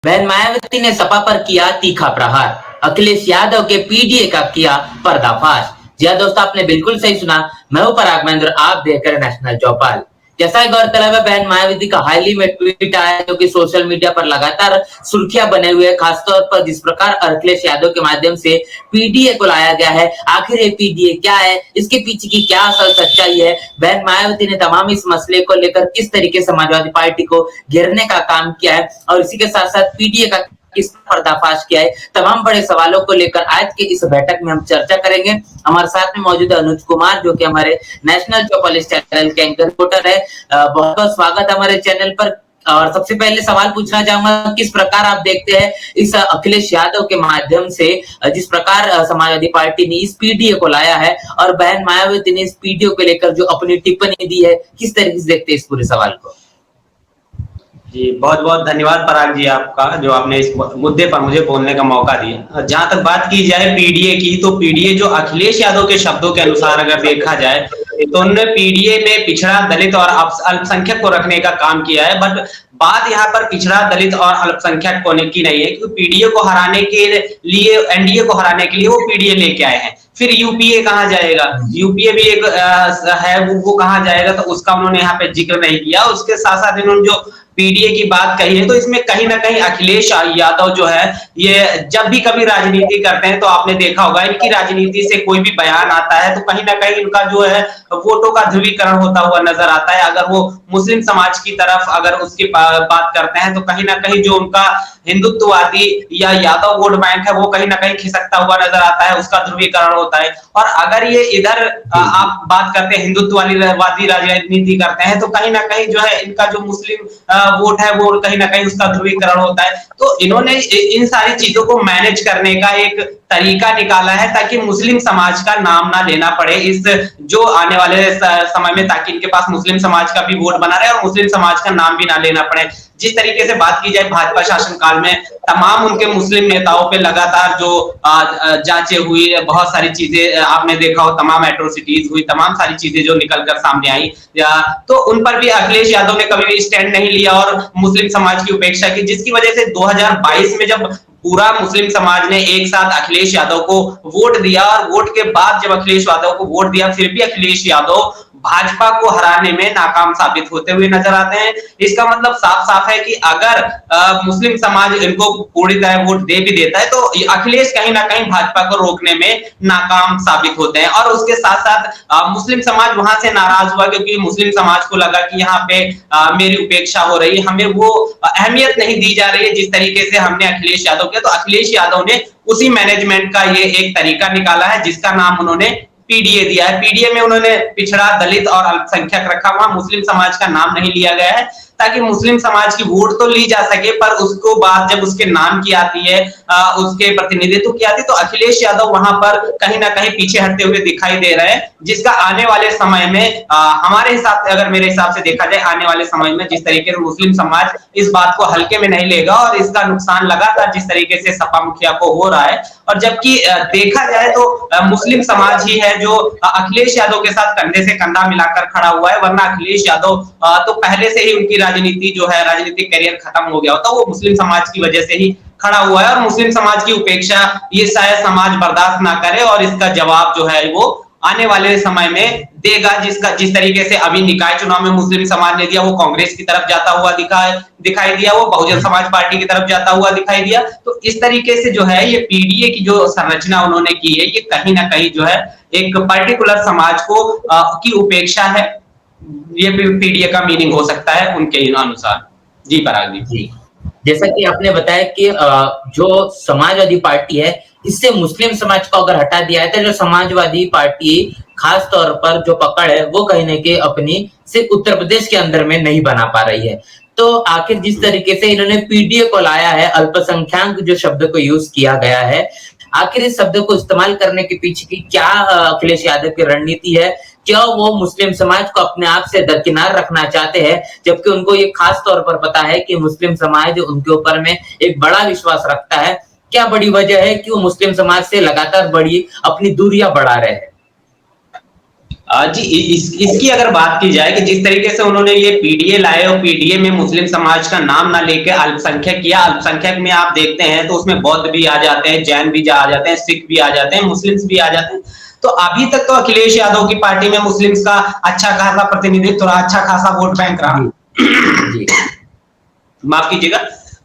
बहन मायावती ने सपा पर किया तीखा प्रहार, अखिलेश यादव के पीडीए का किया पर्दाफाश। जी हाँ दोस्तों, आपने बिल्कुल सही सुना। मैं हूं पराग महेंद्र, आप देख रहे हैं नेशनल चौपाल। जैसा गौरतलब है, बहन मायावती का हाल ही में ट्वीट आया जो कि सोशल मीडिया पर लगातार सुर्खियां बने हुए, खासतौर पर जिस प्रकार अखिलेश यादव के माध्यम से पीडीए को लाया गया है। आखिर ये पीडीए क्या है, इसके पीछे की क्या असल सच्चाई है, बहन मायावती ने तमाम इस मसले को लेकर किस तरीके समाजवादी पार्टी को घेरने का काम किया है और इसी के साथ साथ पीडीए का किस पर्दाफाश किया है, तमाम बड़े सवालों को लेकर आज के इस बैठक में हम चर्चा करेंगे। हमारे साथ में मौजूद है अनुज कुमार, जो कि हमारे नेशनल चौपाल चैनल के एंकर रिपोर्टर है। बहुत बहुत स्वागत हमारे चैनल पर। और सबसे पहले सवाल पूछना चाहूंगा, किस प्रकार आप देखते हैं इस अखिलेश यादव के माध्यम से जिस प्रकार समाजवादी पार्टी ने इस पीडीए को लाया है और बहन मायावती ने इस पीडीए को लेकर जो अपनी टिप्पणी दी है, किस तरीके से देखते हैं इस पूरे सवाल को? जी, बहुत बहुत धन्यवाद पराग जी आपका, जो आपने इस मुद्दे पर मुझे बोलने का मौका दिया। जहां तक बात की जाए पीडीए की, तो पीडीए जो अखिलेश यादव के शब्दों के अनुसार अगर देखा जाए तो उन्होंने पीडीए में पिछड़ा, दलित और अल्पसंख्यक को रखने का काम किया है। बट बात यहाँ पर पिछड़ा, दलित और अल्पसंख्यक होने की नहीं है, क्योंकि पीडीए को हराने के लिए, एनडीए को हराने के लिए वो पीडीए लेके आए हैं। फिर यूपीए कहाँ जाएगा, यूपीए भी एक है, वो कहाँ जाएगा, तो उसका उन्होंने यहाँ पे जिक्र नहीं किया। उसके साथ साथ इन्होंने जो पीडीए की बात कही है, तो इसमें कहीं ना कहीं अखिलेश यादव जो है, ये जब भी कभी राजनीति करते हैं तो आपने देखा होगा, इनकी राजनीति से कोई भी बयान आता है तो कहीं ना कहीं इनका जो है वोटों का ध्रुवीकरण होता हुआ नजर आता है। अगर वो मुस्लिम समाज की तरफ अगर उसकी बात करते हैं तो कहीं ना कहीं जो उनका हिंदुत्ववादी या यादव वोट बैंक है वो कहीं ना कहीं खिसकता हुआ नजर आता है, उसका ध्रुवीकरण होता है। और अगर ये इधर आप बात करते हैं हिंदुत्ववादी राजनीति करते हैं तो कहीं ना कहीं जो है इनका जो मुस्लिम वोट है वो कहीं ना कहीं उसका ध्रुवीकरण होता है। तो इन्होंने इन सारी चीजों को मैनेज करने का एक तरीका निकाला है ताकि मुस्लिम समाज का नाम ना लेना पड़े इस जो आने वाले समय में, ताकि इनके पास मुस्लिम समाज का भी वोट बना रहे और मुस्लिम समाज का नाम भी ना लेना पड़े। जिस तरीके से बात की जाए भाजपा शासनकाल में तमाम उनके मुस्लिम नेताओं पे लगातार जो जांचें हुई, बहुत सारी चीजें आपने देखा हो, तमाम एट्रोसिटीज हुई, तमाम सारी चीजें जो निकलकर सामने आई, तो उन पर भी अखिलेश यादव ने कभी भी स्टैंड नहीं लिया और मुस्लिम समाज की उपेक्षा की, जिसकी वजह से 2022 में जब पूरा मुस्लिम समाज ने एक साथ अखिलेश यादव को वोट दिया और वोट के बाद जब अखिलेश यादव को वोट दिया, फिर भी अखिलेश यादव भाजपा को हराने में नाकाम साबित होते हुए नजर आते हैं। इसका मतलब साफ साफ है कि अगर मुस्लिम समाज इनको पूरी तरह वोट दे भी देता है तो अखिलेश कहीं ना कहीं भाजपा को रोकने में नाकाम साबित होते हैं। और उसके साथ साथ मुस्लिम समाज वहां से नाराज हुआ, क्योंकि मुस्लिम समाज को लगा कि यहाँ पे मेरी उपेक्षा हो रही है, हमें वो अहमियत नहीं दी जा रही है जिस तरीके से हमने अखिलेश यादव किया। तो अखिलेश यादव ने उसी मैनेजमेंट का ये एक तरीका निकाला है जिसका नाम उन्होंने पीडीए दिया है। पीडीए में उन्होंने पिछड़ा, दलित और अल्पसंख्यक रखा, वहां मुस्लिम समाज का नाम नहीं लिया गया है ताकि मुस्लिम समाज की वोट तो ली जा सके, पर उसको बात जब उसके नाम की आती है, उसके प्रतिनिधित्व की आती है, तो अखिलेश यादव वहां पर कहीं ना कहीं पीछे हटते हुए दिखाई दे रहे हैं, जिसका आने वाले समय में हमारे हिसाब से, अगर मेरे हिसाब से देखा जाए, आने वाले समय में जिस तरीके से मुस्लिम समाज इस बात को हल्के में नहीं लेगा और इसका नुकसान लगातार जिस तरीके से सपा मुखिया को हो रहा है, और जबकि देखा जाए तो मुस्लिम समाज ही है जो अखिलेश यादव के साथ कंधे से कंधा मिलाकर खड़ा हुआ है, वरना अखिलेश यादव तो पहले से ही उनकी राजनीति जो है, राजनीतिक करियर खत्म हो गया होता, वो मुस्लिम समाज की वजह से ही खड़ा हुआ है। और मुस्लिम समाज की उपेक्षा ये शायद समाज बर्दाश्त ना करे और इसका जवाब जो है वो आने वाले समय में देगा, जिस तरीके से अभी निकाय चुनाव में मुस्लिम समाज ने दिया, वो कांग्रेस की तरफ जाता हुआ दिखाई दिया, वो बहुजन समाज पार्टी की तरफ जाता हुआ दिखाई दिया। तो इस तरीके से जो है ये पीडीए की जो संरचना उन्होंने की है, ये कहीं ना कहीं जो है एक पर्टिकुलर समाज को की उपेक्षा है। ये पीडीए का मीनिंग हो सकता है उनके अनुसार। जी पराग जी, जैसा कि आपने बताया कि जो समाजवादी पार्टी है, इससे मुस्लिम समाज को अगर हटा दिया है तो जो समाजवादी पार्टी खास तौर पर जो पकड़ है वो कहीं ना कहीं अपनी सिर्फ उत्तर प्रदेश के अंदर में नहीं बना पा रही है। तो आखिर जिस तरीके से इन्होंने पीडीए को लाया है, अल्पसंख्यक जो शब्द को यूज किया गया है, आखिर इस शब्द को इस्तेमाल करने के पीछे की क्या अखिलेश यादव की रणनीति है? क्या वो मुस्लिम समाज को अपने आप से दरकिनार रखना चाहते हैं, जबकि उनको ये खास तौर पर पता है कि मुस्लिम समाज उनके ऊपर में एक बड़ा विश्वास रखता है? क्या बड़ी वजह है कि वो मुस्लिम समाज से लगातार बड़ी अपनी दूरियां बढ़ा रहे हैं? जी इसकी अगर बात की जाए कि जिस तरीके से उन्होंने ये पीडीए लाए और पीडीए में मुस्लिम समाज का नाम ना लेके अल्पसंख्यक किया, अल्पसंख्यक में आप देखते हैं तो उसमें बौद्ध भी आ जाते हैं, जैन भी आ जाते हैं, सिख भी आ जाते हैं, मुस्लिम्स भी आ जाते हैं। तो अभी तक तो अखिलेश यादव की पार्टी में मुस्लिम्स का अच्छा खासा प्रतिनिधित्व रहा, अच्छा खासा वोट बैंक रहा। जी माफ कीजिएगा।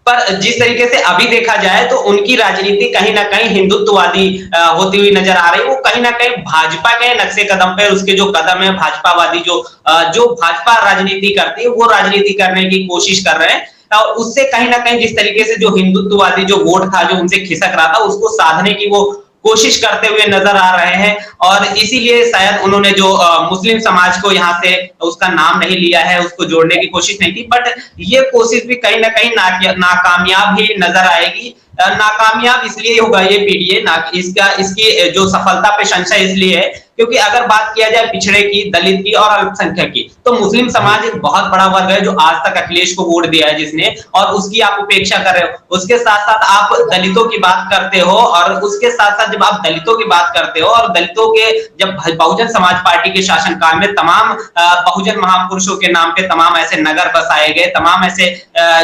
पर जिस तरीके से अभी देखा जाए तो उनकी राजनीति कहीं ना कहीं हिंदुत्ववादी होती हुई नजर आ रही है। वो कहीं ना कहीं भाजपा के नक्शे कदम पे, उसके जो कदम है भाजपावादी, जो भाजपा राजनीति करती है वो राजनीति करने की कोशिश कर रहे हैं। और उससे कहीं ना कहीं जिस तरीके से जो हिंदुत्ववादी जो वोट था जो उनसे खिसक रहा था, उसको साधने की वो कोशिश करते हुए नजर आ रहे हैं। और इसीलिए शायद उन्होंने जो मुस्लिम समाज को यहाँ से उसका नाम नहीं लिया है, उसको जोड़ने की कोशिश नहीं की। बट ये कोशिश भी कहीं ना कहीं नाकामयाब ही नजर आएगी। नाकामयाब इसलिए होगा ये पीडीए ना, इसकी जो सफलता पे संशय इसलिए है क्योंकि अगर बात किया जाए पिछड़े की, दलित की और अल्पसंख्यक की, तो मुस्लिम समाज एक बहुत बड़ा वर्ग है जो आज तक अखिलेश को वोट दिया है जिसने, और उसकी आप उपेक्षा कर रहे हो। उसके साथ साथ आप दलितों की बात करते हो, और उसके साथ साथ जब आप दलितों की बात करते हो और दलितों के जब बहुजन समाज पार्टी के शासनकाल में तमाम बहुजन महापुरुषों के नाम पे तमाम ऐसे नगर बसाए गए, तमाम ऐसे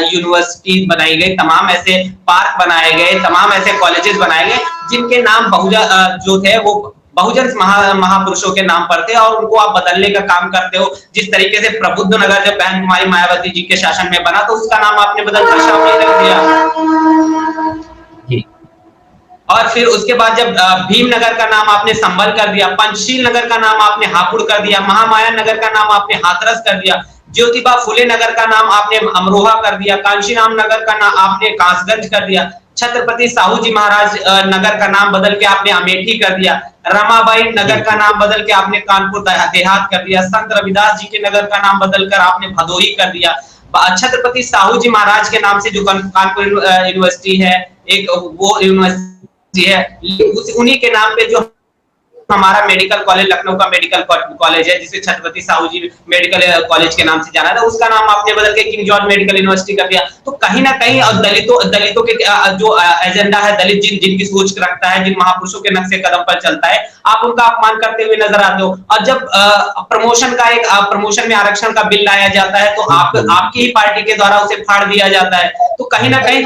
यूनिवर्सिटी बनाई गई, तमाम ऐसे पार्क बनाए गए, तमाम ऐसे कॉलेजेस बनाए गए जिनके नाम बहुजन जो थे वो बहुजन महापुरुषों के नाम पर थे, और उनको आप बदलने का काम करते हो। जिस तरीके से प्रबुद्ध नगर जब बहन कुमारी मायावती जी के शासन में बना तो उसका नाम आपने बदलकर शामली रख दिया। और फिर उसके बाद जब भीमनगर का नाम आपने संभल कर दिया, पंचशील नगर का नाम आपने हापुड़ कर दिया, महामाया नगर का नाम आपने हाथरस कर दिया, ज्योतिबा फुले नगर का नाम आपने अमरोहा कर दिया, कांशीराम नगर का नाम आपने कासगंज कर दिया, छत्रपति साहू जी महाराज नगर का नाम बदल के आपने अमेठी कर दिया, रमाबाई नगर का नाम बदल के आपने कानपुर देहात कर दिया, संत रविदास जी के नगर का नाम बदलकर आपने भदोही कर दिया। छत्रपति साहू जी महाराज के नाम से जो कानपुर यूनिवर्सिटी है, एक वो यूनिवर्सिटी है, उन्हीं के नाम पे जो हमारा मेडिकल कॉलेज, लखनऊ का मेडिकल कॉलेज है जिसे छत्रपति साहू जी मेडिकल कॉलेज के नाम से जाना था, उसका नाम आपने बदल के किंग जॉर्ज मेडिकल यूनिवर्सिटी कर दिया। तो कहीं ना कहीं और दलितों के जो एजेंडा है, दलित जिनकी सोच रखता है, जिन महापुरुषों के नक्शे कदम पर चलता है, आप उनका अपमान करते हुए नजर आते हो। और जब प्रमोशन में आरक्षण का बिल लाया जाता है तो आपकी ही पार्टी के द्वारा उसे फाड़ दिया जाता है। तो कहीं ना कहीं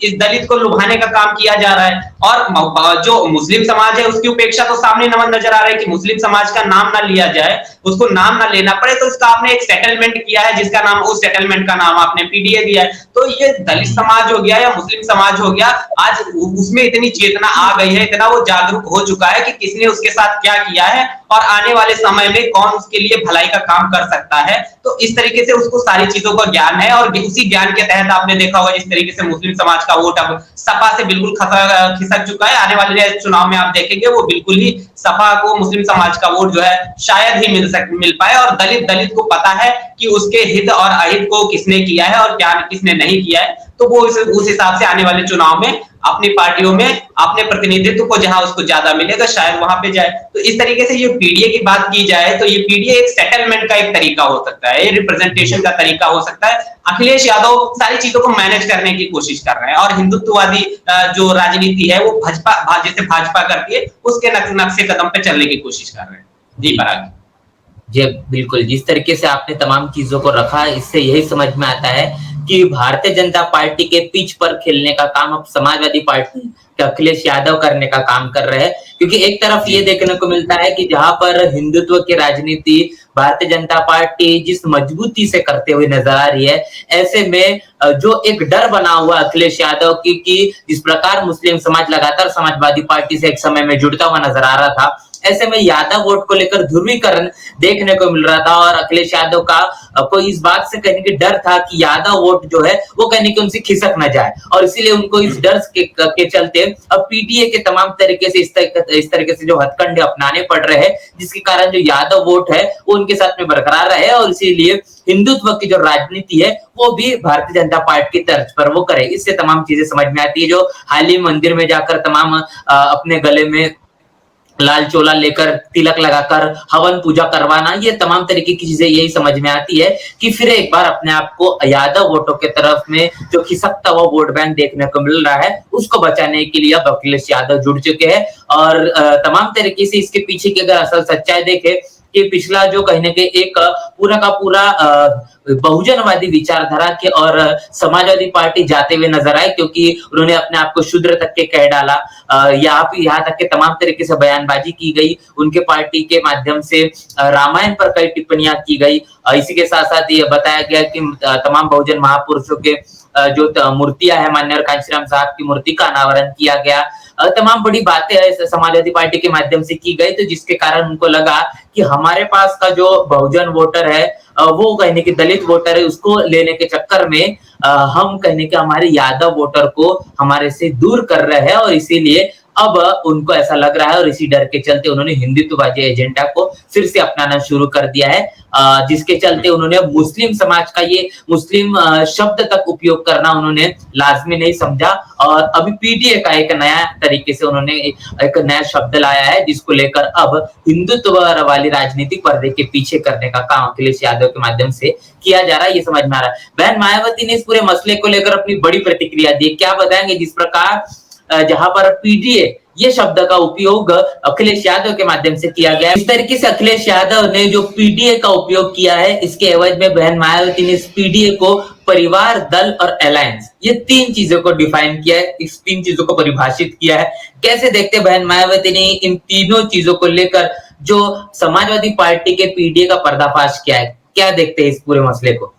इस दलित को लुभाने का काम किया जा रहा है। और जो मुस्लिम समाज है उसकी उपेक्षा तो सामने नजर आ रहा है कि मुस्लिम समाज का नाम ना लिया जाए, उसको नाम ना लेना पड़े, तो उसका आपने एक सेटलमेंट किया है जिसका नाम, उस सेटलमेंट का नाम आपने पीडीए दिया है। तो ये दलित समाज हो गया या मुस्लिम समाज हो गया, आज उसमें इतनी चेतना आ गई है, इतना वो जागरूक हो चुका है कि किसने उसके साथ क्या किया है और आने वाले समय में कौन उसके लिए भलाई का काम कर सकता है। तो इस तरीके से उसको सारी चीजों का ज्ञान है, और उसी ज्ञान के तहत आपने देखा होगा जिस तरीके से मुस्लिम समाज का वोट अब सपा से बिल्कुल खिसक चुका है। आने वाले चुनाव में आप देखेंगे वो बिल्कुल ही सपा को, मुस्लिम समाज का वोट जो है शायद ही मिल पाए। और दलित को पता है कि उसके हित और अहित को किसने किया है और क्या किसने नहीं किया है, तो वो उस हिसाब से आने वाले चुनाव में अपनी पार्टियों में अपने प्रतिनिधित्व को जहां उसको ज्यादा मिलेगा शायद वहां पे जाए। तो इस तरीके से ये पीडीए की बात की जाए तो ये पीडीए एक सेटलमेंट का एक तरीका हो सकता है, रिप्रेजेंटेशन का तरीका हो सकता है। अखिलेश यादव सारी चीजों को मैनेज करने की कोशिश कर रहे हैं, और हिंदुत्ववादी जो राजनीति है वो जैसे भाजपा करती है उसके नक्शे कदम पे चलने की कोशिश कर रहे हैं। जी पराग जी बिल्कुल, जिस तरीके से आपने तमाम चीजों को रखा, इससे यही समझ में आता है कि भारतीय जनता पार्टी के पिच पर खेलने का काम अब समाजवादी पार्टी अखिलेश यादव करने का काम कर रहे हैं। क्योंकि एक तरफ ये देखने को मिलता है कि जहां पर हिंदुत्व की राजनीति भारतीय जनता पार्टी जिस मजबूती से करते हुए नजर आ रही है, ऐसे में जो एक डर बना हुआ अखिलेश यादव की कि जिस प्रकार मुस्लिम समाज लगातार समाजवादी पार्टी से एक समय में जुड़ता हुआ नजर आ रहा था, ऐसे में यादव वोट को लेकर ध्रुवीकरण देखने को मिल रहा था। और अखिलेश यादव का कोई इस बात से कहने की डर था कि यादव वोट जो है वो कहने की उनसे खिसक न जाए, और इसीलिए उनको इस डर के चलते अब पीटीए के तमाम तरीके से इस तरीके से जो हथकंडे अपनाने पड़ रहे हैं, जिसके कारण जो यादव वोट है वो उनके साथ में बरकरार रहे, और इसीलिए हिंदुत्व की जो राजनीति है वो भी भारतीय जनता पार्टी की तर्ज पर वो करे। इससे तमाम चीजें समझ में आती है। जो हाल ही मंदिर में जाकर तमाम अपने गले में लाल चोला लेकर तिलक लगाकर हवन पूजा करवाना, ये तमाम तरीके की चीजें यही समझ में आती है कि फिर एक बार अपने आप को यादव वोटों के तरफ में जो खिसकता हुआ वोट बैंक देखने को मिल रहा है, उसको बचाने के लिए अब अखिलेश यादव जुड़ चुके हैं। और तमाम तरीके से इसके पीछे की अगर असल सच्चाई देखे कि पिछला जो कहीं न कहीं एक पूरा का पूरा बहुजनवादी विचारधारा के और समाजवादी पार्टी जाते हुए नजर आए, क्योंकि उन्होंने अपने आप को शूद्र तक के कह डाला। यहाँ तक के तमाम तरीके से बयानबाजी की गई, उनके पार्टी के माध्यम से रामायण पर कई टिप्पणियां की गई। इसी के साथ साथ ये बताया गया कि तमाम बहुजन महापुरुषों के जो मूर्तियां है, माननीय कांशीराम साहब की मूर्ति का अनावरण किया गया। तमाम बड़ी बातें समाजवादी पार्टी के माध्यम से की गई, तो जिसके कारण उनको लगा कि हमारे पास का जो बहुजन वोटर है, वो कहने की दलित वोटर है, उसको लेने के चक्कर में हम कहने के हमारे यादव वोटर को हमारे से दूर कर रहे हैं, और इसीलिए अब उनको ऐसा लग रहा है और इसी डर के चलते उन्होंने हिंदुत्ववादी एजेंडा को फिर से अपनाना शुरू कर दिया है, जिसके चलते उन्होंने मुस्लिम समाज का ये मुस्लिम शब्द तक उपयोग करना उन्होंने लाजमी नहीं समझा, और अभी पीडीए का एक नया तरीके से उन्होंने एक नया शब्द लाया है, जिसको लेकर अब हिंदुत्व वाली राजनीतिक पर्दे के पीछे करने का काम अखिलेश यादव के माध्यम से किया जा रहा है, ये समझ में आ रहा है। बहन मायावती ने इस पूरे मसले को लेकर अपनी बड़ी प्रतिक्रिया दी, क्या बताएंगे जिस प्रकार जहां पर पीडीए ये शब्द का उपयोग अखिलेश यादव के माध्यम से किया गया है। इस तरीके से अखिलेश यादव ने जो पीडीए का उपयोग किया है, इसके एवज में बहन मायावती ने इस पीडीए को परिवार, दल और अलायंस, ये तीन चीजों को डिफाइन किया है, इस तीन चीजों को परिभाषित किया है। कैसे देखते बहन मायावती ने इन तीनों चीजों को लेकर जो समाजवादी पार्टी के पीडीए का पर्दाफाश किया है, क्या देखते हैं इस पूरे मसले को?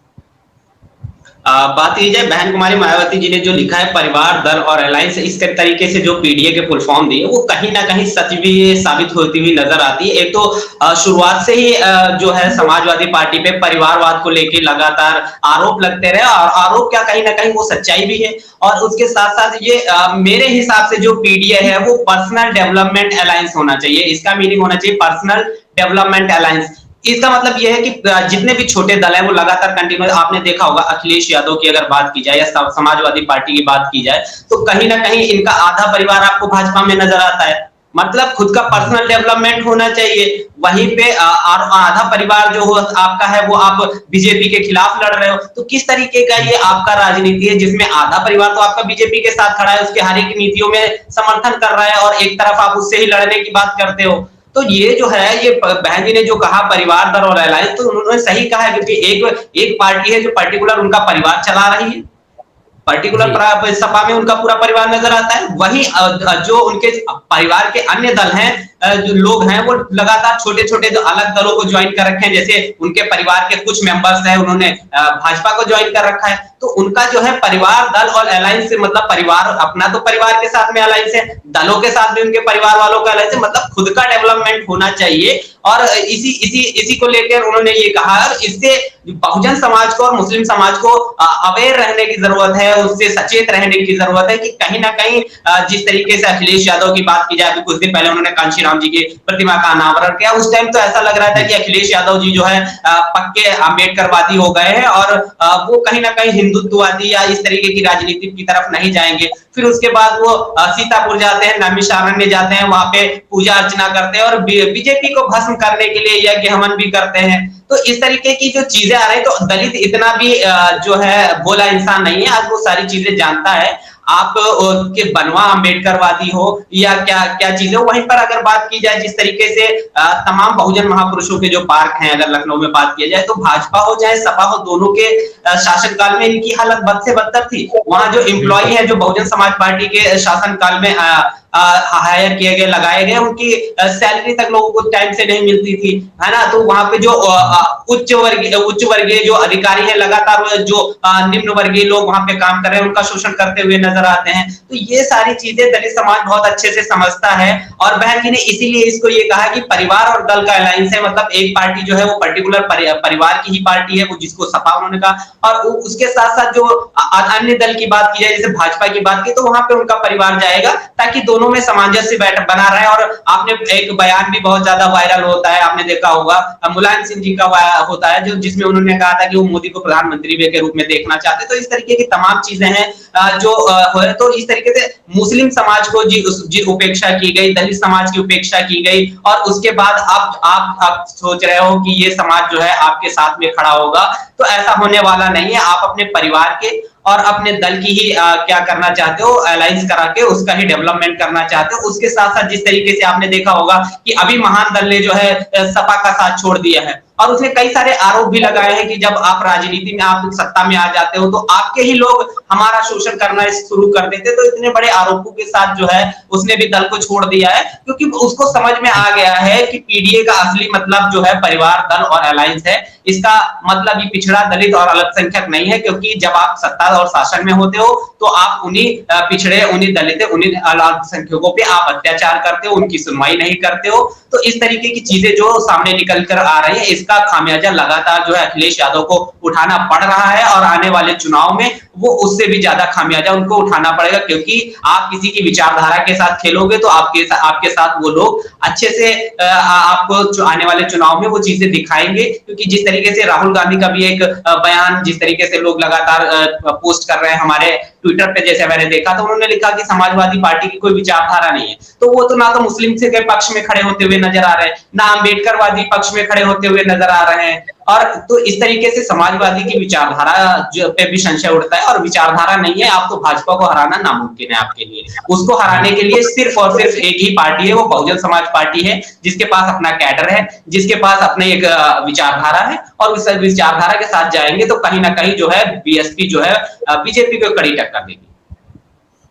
बात की जाए, बहन कुमारी मायावती जी ने जो लिखा है परिवार, दल और अलायंस, इस तरीके से जो पीडीए के फुल फॉर्म दिए, वो कहीं ना कहीं सच भी साबित होती हुई नजर आती है। एक तो शुरुआत से ही जो है समाजवादी पार्टी पे परिवारवाद को लेकर लगातार आरोप लगते रहे, और आरोप क्या कहीं ना कहीं वो सच्चाई भी है। और उसके साथ साथ ये मेरे हिसाब से जो पीडीए है वो पर्सनल डेवलपमेंट अलायंस होना चाहिए, इसका मीनिंग होना चाहिए पर्सनल डेवलपमेंट अलायंस। इसका मतलब यह है कि जितने भी छोटे दल हैं वो लगातार कंटिन्यू, आपने देखा होगा अखिलेश यादव की अगर बात की जाए या समाजवादी पार्टी की बात की जाए, तो कहीं ना कहीं इनका आधा परिवार आपको भाजपा में नजर आता है। मतलब खुद का पर्सनल डेवलपमेंट होना चाहिए, वहीं पे आधा परिवार जो हो आपका है वो आप बीजेपी के खिलाफ लड़ रहे हो। तो किस तरीके का ये आपका राजनीति है जिसमें आधा परिवार तो आपका बीजेपी के साथ खड़ा है, उसके हर एक नीतियों में समर्थन कर रहा है, और एक तरफ आप उससे ही लड़ने की बात करते हो। तो ये जो है, ये बहन जी ने जो कहा परिवार, दल और अलायंस, तो उन्होंने सही कहा है, क्योंकि एक पार्टी है जो पर्टिकुलर उनका परिवार चला रही है, पर्टिकुलर सपा में उनका पूरा परिवार नजर आता है। वहीं जो उनके परिवार के अन्य दल हैं, जो लोग हैं, वो लगातार छोटे छोटे जो अलग दलों को ज्वाइन कर रखे हैं, जैसे उनके परिवार के कुछ मेंबर्स हैं, उन्होंने भाजपा को ज्वाइन कर रखा है। तो उनका जो है परिवार, दल और अलायंस से मतलब परिवार अपना तो परिवार के साथ में अलायंस है, दलों के साथ भी उनके परिवार वालों का अलायंस है, मतलब खुद का डेवलपमेंट होना चाहिए। और इसी को लेकर उन्होंने ये कहा, इससे बहुजन समाज को और मुस्लिम समाज को अवेयर रहने की जरूरत है, उससे सचेत रहने की जरूरत है कि कहीं ना कहीं जिस तरीके से अखिलेश यादव की बात की जाए, कुछ दिन पहले उन्होंने कांशीराम जी की प्रतिमा का अनावरण किया, उस टाइम तो ऐसा लग रहा था कि अखिलेश यादव जी जो है पक्के अम्बेडकरवादी हो गए हैं, और वो कहीं ना कहीं हिंदुत्ववादी या इस तरीके की राजनीति की तरफ नहीं जाएंगे। फिर उसके बाद वो सीतापुर जाते हैं, नैमिषारण्य जाते हैं, वहां पे पूजा अर्चना करते हैं और बीजेपी को भस्म करने के लिए यज्ञ हवन भी करते हैं। तो इस तरीके की जो चीजें आ रही, तो दलित इतना भी जो है भोला इंसान नहीं है, आज वो सारी चीजें जानता है। आप के बनवा अम्बेडकरवादी हो या क्या क्या चीजें हो। वहीं पर अगर बात की जाए जिस तरीके से तमाम बहुजन महापुरुषों के जो पार्क हैं, अगर लखनऊ में बात की जाए, तो भाजपा हो चाहे सपा हो, दोनों के शासनकाल में इनकी हालत बद से बदतर थी। वहां जो एम्प्लॉई है, जो बहुजन समाज पार्टी के शासनकाल में हायर किए गए, लगाए गए, उनकी सैलरी तक लोगों को टाइम से नहीं मिलती थी, है ना। तो वहां पे जो उच्च वर्गीय जो अधिकारी हैं, लगातार जो निम्न वर्गीय लोग वहां पे काम कर रहे हैं, उनका शोषण करते हुए नजर आते हैं। तो ये सारी चीजें दलित समाज बहुत अच्छे से समझता है, और बहन जी ने इसीलिए इसको ये कहा कि परिवार और दल का अलायंस है, मतलब एक पार्टी जो है वो पर्टिकुलर परिवार की ही पार्टी है, वो जिसको सपा उन्होंने कहा। और उसके साथ साथ जो अन्य दल की बात की जाए, जैसे भाजपा की बात की, तो वहां पे उनका परिवार जाएगा, ताकि दोनों दोनों में सामंजस्य बना रहे हैं। और आपने एक बयान भी बहुत ज्यादा वायरल होता है, आपने देखा होगा, मुलायम सिंह जी का होता है, जो जिसमें उन्होंने कहा था कि वो मोदी को प्रधानमंत्री के रूप में देखना चाहते। तो इस तरीके की तमाम चीजें हैं जो है। तो इस तरीके से मुस्लिम समाज को जी उपेक्षा की गई, दलित समाज की उपेक्षा की गई, और उसके बाद आप सोच रहे हो कि ये समाज जो है आपके साथ में खड़ा होगा। तो ऐसा होने वाला नहीं है। आप अपने परिवार के और अपने दल की ही क्या करना चाहते हो, अलायंस करा के उसका ही डेवलपमेंट करना चाहते हो। उसके साथ साथ जिस तरीके से आपने देखा होगा कि अभी महान दल ने जो है सपा का साथ छोड़ दिया है, और उसने कई सारे आरोप भी लगाए हैं कि जब आप राजनीति में, आप सत्ता में आ जाते हो, तो आपके ही लोग हमारा शोषण करना शुरू कर देते। तो इतने बड़े आरोपों के साथ जो है उसने भी दल को छोड़ दिया है, क्योंकि उसको समझ में आ गया है कि पीडीए का असली मतलब जो है परिवार, दल और अलायंस है। इसका मतलब ये पिछड़ा, दलित और अल्पसंख्यक नहीं है, क्योंकि जब आप सत्ता और शासन में होते हो तो आप उन्हीं पिछड़े, उन्हीं दलित, उन्हीं अल्पसंख्यकों पे आप अत्याचार करते हो, उनकी सुनवाई नहीं करते हो। तो इस तरीके की चीजें जो सामने निकल कर आ रही है, इसका खामियाजा लगातार जो है अखिलेश यादव को उठाना पड़ रहा है, और आने वाले चुनाव में वो उससे भी ज्यादा खामियाजा उनको उठाना पड़ेगा। क्योंकि आप किसी की विचारधारा के साथ खेलोगे तो आपके साथ वो लोग अच्छे से आपको आने वाले चुनाव में वो चीजें दिखाएंगे। क्योंकि जिस तरीके से राहुल गांधी का भी एक बयान, जिस तरीके से लोग लगातार पोस्ट कर रहे हैं हमारे ट्विटर पे, जैसे मैंने देखा, तो उन्होंने लिखा कि समाजवादी पार्टी की कोई विचारधारा नहीं है। तो वो तो ना तो मुस्लिम के पक्ष में खड़े होते हुए नजर आ रहे हैं, ना अम्बेडकरवादी पक्ष में खड़े होते हुए नजर आ रहे हैं। और तो इस तरीके से समाजवादी की विचारधारा पे भी संशय उठता है, और विचारधारा नहीं है, आप तो भाजपा को हराना नामुमकिन है आपके लिए। उसको हराने के लिए सिर्फ और सिर्फ एक ही पार्टी है, वो बहुजन समाज पार्टी है, जिसके पास अपना कैडर है, जिसके पास अपने एक विचारधारा है, और उस विचारधारा के साथ जाएंगे तो कहीं ना कहीं जो है बीएसपी जो है बीजेपी को कड़ी टक्कर देगी।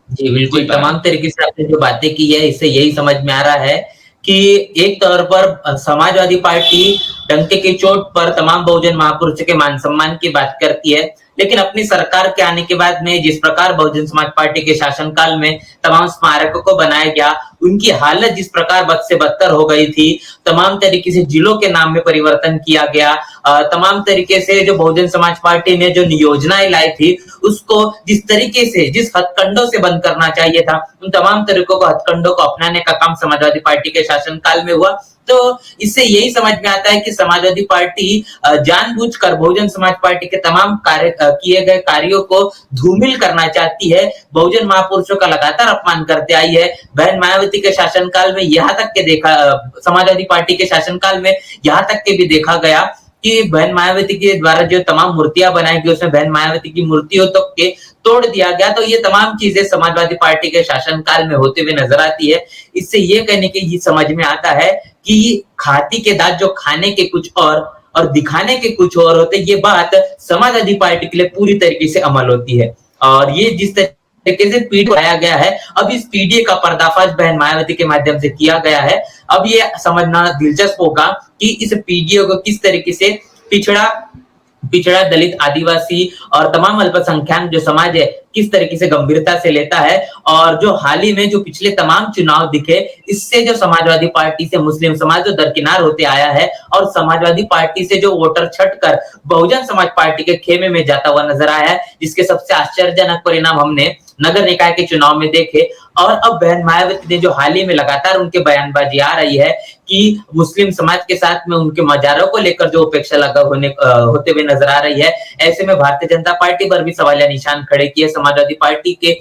जी बिल्कुल, तमाम तरीके से आपने जो बातें की है, इससे यही समझ में आ रहा है कि एक तौर पर समाजवादी पार्टी डंके की चोट पर तमाम बहुजन महापुरुषों के मान सम्मान की बात करती है, लेकिन अपनी सरकार के आने के बाद में जिस प्रकार बहुजन समाज पार्टी के शासनकाल में तमाम स्मारकों को बनाया गया, उनकी हालत जिस प्रकार बद से बदतर हो गई थी, तमाम तरीके से जिलों के नाम में परिवर्तन किया गया, तमाम तरीके से जो बहुजन समाज पार्टी ने जो योजनाएं लाई थी, उसको जिस तरीके से, जिस हथकंडों से बंद करना चाहिए था, उन तमाम तरीकों को, हथकंडों को अपनाने का काम समाजवादी पार्टी के शासनकाल में हुआ। तो इससे यही समझ में आता है कि समाजवादी पार्टी जानबूझकर बहुजन समाज पार्टी के तमाम किए गए कार्यों को धूमिल करना चाहती है, बहुजन महापुरुषों का लगातार अपमान करते आई है। बहन मायावती के शासनकाल में यहाँ तक के देखा, समाजवादी पार्टी के शासनकाल में यहाँ तक के भी देखा गया कि बहन मायावती के द्वारा जो तमाम मूर्तियां बनाई गई, उसमें बहन मायावती की मूर्तियों तक के तोड़ दिया गया। तो ये तमाम चीजें समाजवादी पार्टी के शासनकाल में होते हुए नजर आती है। इससे ये कहने के ये समझ में आता है कि खाती के दांत जो खाने के कुछ और दिखाने के कुछ और होते, ये बात समाजवादी पार्टी के लिए पूरी तरीके से अमल होती है। और ये जिस तरीके से पीढ़ी बनाया गया है, अब इस पीढ़ी का पर्दाफाश बहन मायावती के माध्यम से किया गया है। अब ये समझना दिलचस्प होगा कि इस पीढ़ी को किस तरीके से पिछड़ा, दलित, आदिवासी और तमाम अल्पसंख्यक जो समाज है, किस तरीके से गंभीरता से लेता है। और जो हाल ही में जो पिछले तमाम चुनाव दिखे, इससे जो समाजवादी पार्टी से मुस्लिम समाज जो दरकिनार होते आया है, और समाजवादी पार्टी से जो वोटर छटकर बहुजन समाज पार्टी के खेमे में जाता हुआ नजर आया है, जिसके सबसे आश्चर्यजनक परिणाम हमने नगर निकाय के चुनाव में देखे। और अब बहन मायावती ने जो हाल ही में लगातार उनके बयानबाजी आ रही है कि मुस्लिम समाज के साथ में उनके मजारों को लेकर जो उपेक्षा होते हुए नजर आ रही है, ऐसे में भारतीय जनता पार्टी पर भी सवालिया निशान खड़े किए, समाजवादी पार्टी के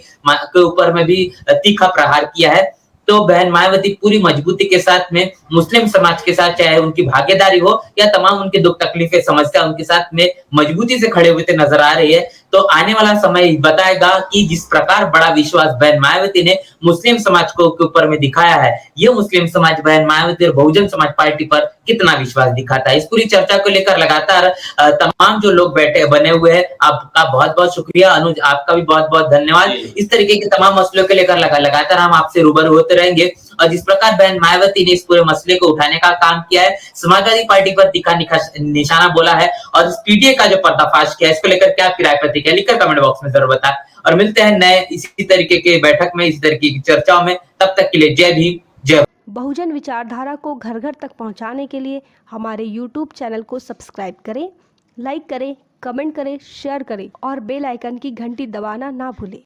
ऊपर में भी तीखा प्रहार किया है। तो बहन मायावती पूरी मजबूती के साथ में मुस्लिम समाज के साथ, चाहे उनकी भागीदारी हो या तमाम उनके दुख तकलीफें समस्या, उनके साथ में मजबूती से खड़े हुए नजर आ रही है। तो आने वाला समय बताएगा कि जिस प्रकार बड़ा विश्वास बहन मायावती ने मुस्लिम समाज को के ऊपर में दिखाया है, ये मुस्लिम समाज बहन मायावती और बहुजन समाज पार्टी पर कितना विश्वास दिखाता है। इस पूरी चर्चा को लेकर लगातार तमाम जो लोग बने हुए हैं, आपका बहुत बहुत शुक्रिया। अनुज, आपका भी बहुत बहुत धन्यवाद। इस तरीके के तमाम मसलों को लेकर लगातार हम आपसे रूबरू होते रहेंगे। और जिस प्रकार बहन मायावती ने इस पूरे मसले को उठाने का काम किया है, समाजवादी पार्टी पर तीखा निशाना बोला है, और इस पीडीए का जो पर्दाफाश किया है, इसको लेकर क्या आपकी राय प्रतिक्रिया लिखकर कमेंट बॉक्स में जरूर बताएं। और मिलते हैं नए इसी तरीके के बैठक में, इसी तरीके की चर्चाओं में। तब तक के लिए जय भीम, जय। बहुजन विचारधारा को घर घर तक पहुंचाने के लिए हमारे YouTube चैनल को सब्सक्राइब करें, लाइक करें, कमेंट करें, शेयर करें और बेल आइकन की घंटी दबाना ना भूलें।